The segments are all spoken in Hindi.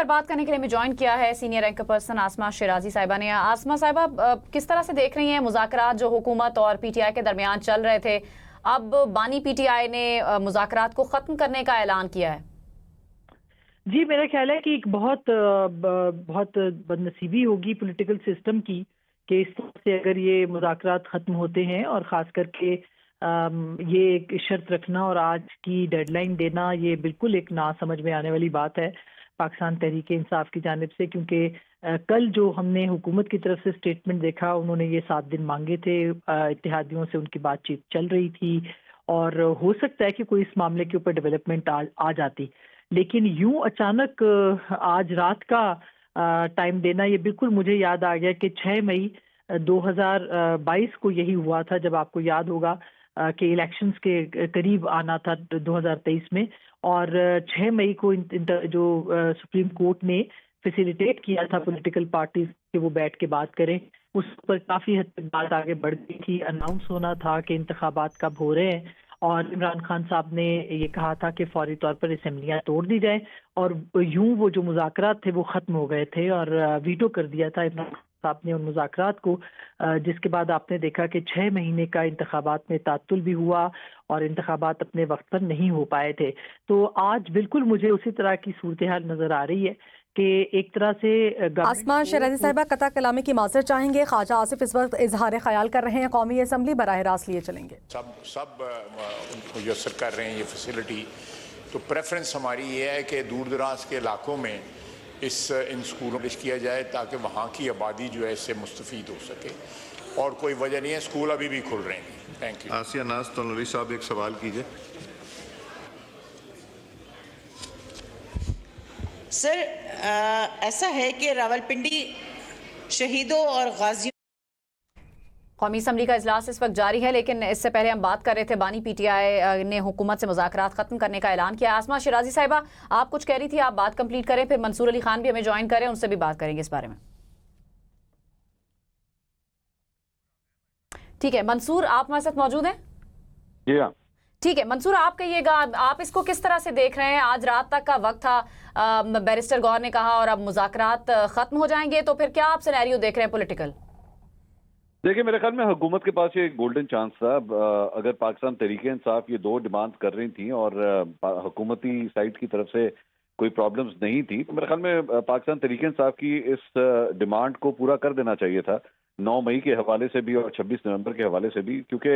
पर बात करने के लिए हमें ज्वाइन किया है सीनियर एंकर पर्सन आसमा शिराजी साहिबा ने। आसमा साहिबा, किस तरह से देख रही हैं मुज़ाकरात जो हुकूमत और पीटीआई के दरमियान चल रहे थे, अब बानी पीटीआई ने मुज़ाकरात को ख़त्म करने का ऐलान किया है? जी, मेरा ख्याल है कि एक बहुत बदनसीबी होगी पॉलिटिकल सिस्टम की कि इस तरह से अगर ये मुज़ाकरात ख़त्म होते हैं और ख़ास करके ये एक शर्त रखना और आज की डेडलाइन देना, ये बिल्कुल एक ना समझ में आने वाली बात है पाकिस्तान तहरीक इंसाफ की जानिब से, क्योंकि कल जो हमने हुकूमत की तरफ से स्टेटमेंट देखा, उन्होंने ये 7 दिन मांगे थे, इत्तेहादियों से उनकी बातचीत चल रही थी और हो सकता है कि कोई इस मामले के ऊपर डेवलपमेंट आ जाती, लेकिन यूं अचानक आज रात का टाइम देना, ये बिल्कुल मुझे याद आ गया कि 6 मई 2022 को यही हुआ था, जब आपको याद होगा कि इलेक्शंस के करीब आना था 2023 में, और 6 मई को जो सुप्रीम कोर्ट ने फैसिलिटेट किया था पॉलिटिकल पार्टीज के वो बैठ के बात करें, उस पर काफ़ी हद तक बात आगे बढ़ गई थी। अनाउंस होना था कि इंतखाबात कब हो रहे हैं और इमरान खान साहब ने ये कहा था कि फौरी तौर पर असेंबलियाँ तोड़ दी जाए, और यूं वो जो मुज़ाकरात थे वो ख़त्म हो गए थे और वीटो कर दिया था इमरान खान साहब ने उन मुज़ाकरात को, जिसके बाद आपने देखा कि 6 महीने का इंतखाबात में तात्तुल भी हुआ और इंतखाबात अपने वक्त पर नहीं हो पाए थे। तो आज बिल्कुल मुझे उसी तरह की सूरत हाल नज़र आ रही है कि एक तरह से आसमा शिराजी साहिबा कता कलामी की माजरत चाहेंगे। ख्वाजा आसिफ इस वक्त इजहार ख्याल कर रहे हैं, कौमी असम्बली बराह रास्त लिए चलेंगे। सब मुयसर कर रहे हैं ये फैसिलिटी, तो प्रेफरेंस हमारी ये है कि दूर दराज के इलाकों में इन स्कूलों में किया जाए ताकि वहाँ की आबादी जो है इससे मुस्तफ़ीद हो सके, और कोई वजह नहीं है, स्कूल अभी भी खुल रहे हैं। Thank you. आसिया नाज तनवी साहब एक सवाल कीजिए। सर, ऐसा है कि रावलपिंडी शहीदों और गाजियों कौमी असम्बली का इजलास इस वक्त जारी है, लेकिन इससे पहले हम बात कर रहे थे बानी पीटीआई ने हुकूमत से मुज़ाकरात ख़त्म करने का ऐलान किया। आसमा शिराजी साहिबा, आप कुछ कह रही थी, आप बात कंप्लीट करें, फिर मंसूर अली खान भी हमें ज्वाइन करें, उनसे भी बात करेंगे इस बारे में। ठीक है मंसूर, आप हमारे साथ मौजूद हैं? जी हाँ। ठीक है मंसूर, आप कहिएगा, आप इसको किस तरह से देख रहे हैं? आज रात तक का वक्त था, बैरिस्टर गौहर ने कहा, और अब मुज़ाकरात ख़त्म हो जाएंगे, तो फिर क्या आप सिनेरियो देख रहे हैं पॉलिटिकल? देखिए, मेरे ख्याल में हुकूमत के पास ये एक गोल्डन चांस था। अगर पाकिस्तान तहरीक इंसाफ ये 2 डिमांड कर रही थी और हुकूमती साइड की तरफ से कोई प्रॉब्लम्स नहीं थी, तो मेरे ख्याल में पाकिस्तान तहरीक इंसाफ की इस डिमांड को पूरा कर देना चाहिए था 9 मई के हवाले से भी और 26 नवंबर के हवाले से भी, क्योंकि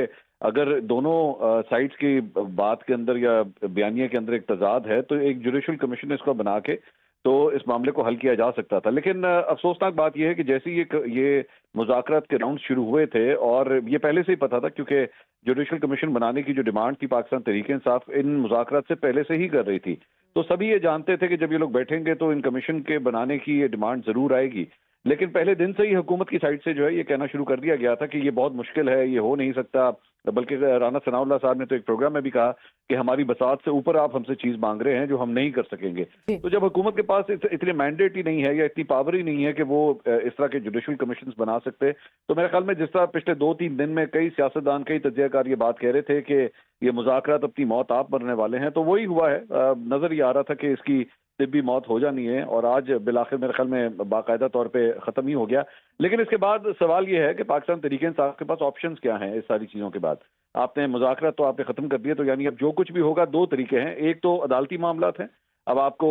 अगर दोनों साइड्स की बात के अंदर या बयानिया के अंदर एक तजाद है, तो एक जुडिशल कमीशन इसको बना के तो इस मामले को हल किया जा सकता था। लेकिन अफसोसनाक बात यह है कि जैसे ये मुज़ाकरात के राउंड शुरू हुए थे, और ये पहले से ही पता था, क्योंकि जुडिशल कमीशन बनाने की जो डिमांड थी पाकिस्तान तहरीक इंसाफ इन मुज़ाकरात से पहले से ही कर रही थी, तो सभी ये जानते थे कि जब ये लोग बैठेंगे तो इन कमीशन के बनाने की ये डिमांड जरूर आएगी। लेकिन पहले दिन से ही हुकूमत की साइड से जो है ये कहना शुरू कर दिया गया था कि ये बहुत मुश्किल है, ये हो नहीं सकता, बल्कि राना सनाउल्लाह साहब ने तो एक प्रोग्राम में भी कहा कि हमारी बसात से ऊपर आप हमसे चीज मांग रहे हैं जो हम नहीं कर सकेंगे। तो जब हुकूमत के पास इतने मैंडेट ही नहीं है या इतनी पावर ही नहीं है कि वो इस तरह के जुडिशल कमीशन बना सकते, तो मेरे ख्याल में जिस तरह पिछले 2-3 दिन में कई सियासतदान, कई तज्जियाकार ये बात कह रहे थे कि ये मुज़ाकरात अपनी मौत आप मरने वाले हैं, तो वही हुआ है। नजर ये आ रहा था कि इसकी तिब्बी मौत हो जानी है, और आज बिलाखिर मेरे ख्याल में बाकायदा तौर पे ख़त्म ही हो गया। लेकिन इसके बाद सवाल ये है कि पाकिस्तान तहरीक इंसाफ के पास ऑप्शंस क्या हैं इस सारी चीज़ों के बाद? आपने मुज़ाकरात तो आपने ख़त्म कर दिए, तो यानी अब जो कुछ भी होगा 2 तरीके हैं। एक तो अदालती मामलात हैं, अब आपको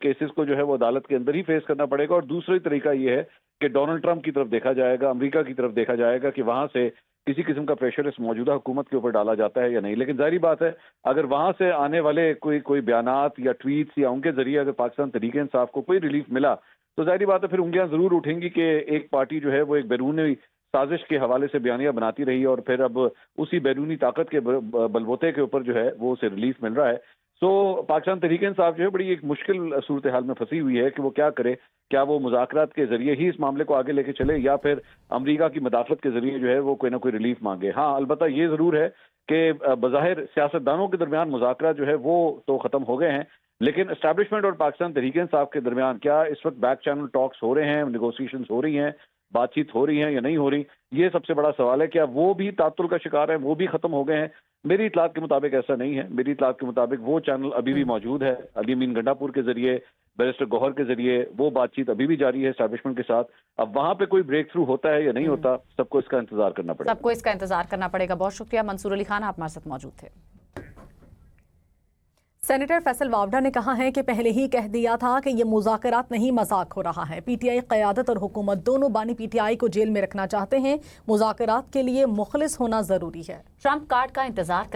केसेस को जो है वो अदालत के अंदर ही फेस करना पड़ेगा, और दूसरा तरीका ये है कि डोनाल्ड ट्रंप की तरफ देखा जाएगा, अमेरिका की तरफ देखा जाएगा कि वहाँ से किसी किस्म का प्रेशर इस मौजूदा हुकूमत के ऊपर डाला जाता है या नहीं। लेकिन जाहिर बात है, अगर वहां से आने वाले कोई बयानात या ट्वीट्स या उनके जरिए अगर पाकिस्तान तहरीक इंसाफ को कोई रिलीफ मिला, तो जाहिर बात है फिर उंगलियां जरूर उठेंगी कि एक पार्टी जो है वो एक बैरूनी साजिश के हवाले से बयानियां बनाती रही, और फिर अब उसी बैरूनी ताकत के बलबूते के ऊपर जो है वो उसे रिलीफ मिल रहा है। सो पाकिस्तान तहरीक इंसाफ जो है बड़ी एक मुश्किल सूरत हाल में फंसी हुई है कि वो क्या करे। क्या वो मुज़ाकरात के जरिए ही इस मामले को आगे लेके चले, या फिर अमेरिका की मदाखलत के जरिए जो है वो कोई ना कोई रिलीफ मांगे? हाँ, अलबत्ता ये जरूर है कि बज़ाहिर सियासतदानों के दरमियान मुज़ाकरात जो है वो तो खत्म हो गए हैं, लेकिन एस्टैब्लिशमेंट और पाकिस्तान तहरीक इंसाफ के दरमियान क्या इस वक्त बैक चैनल टॉक्स हो रहे हैं, निगोसिएशंस हो रही हैं, बातचीत हो रही है या नहीं हो रही? ये सबसे बड़ा सवाल है। क्या वो भी तातुल का शिकार है, वो भी खत्म हो गए हैं? मेरी इतलात के मुताबिक ऐसा नहीं है। मेरी इतलात के मुताबिक वो चैनल अभी भी मौजूद है। अली अमीन गंडापुर के जरिए बैरिस्टर गौहर के जरिए वो बातचीत अभी भी जारी है एस्टैब्लिशमेंट के साथ। अब वहां पे कोई ब्रेक थ्रू होता है या नहीं होता, सबको इसका इंतजार करना पड़ेगा। सबको इसका इंतजार करना पड़ेगा। बहुत शुक्रिया मंसूर अली खान, आप हमारे साथ मौजूद थे। सेनेटर फैसल वावडा ने कहा है कि पहले ही कह दिया था कि ये मुज़ाकरात नहीं, मजाक हो रहा है। पीटीआई क़यादत और हुकूमत दोनों बानी पीटीआई को जेल में रखना चाहते हैं। मुज़ाकरात के लिए मुखलिस होना जरूरी है। ट्रंप कार्ड का इंतजार करने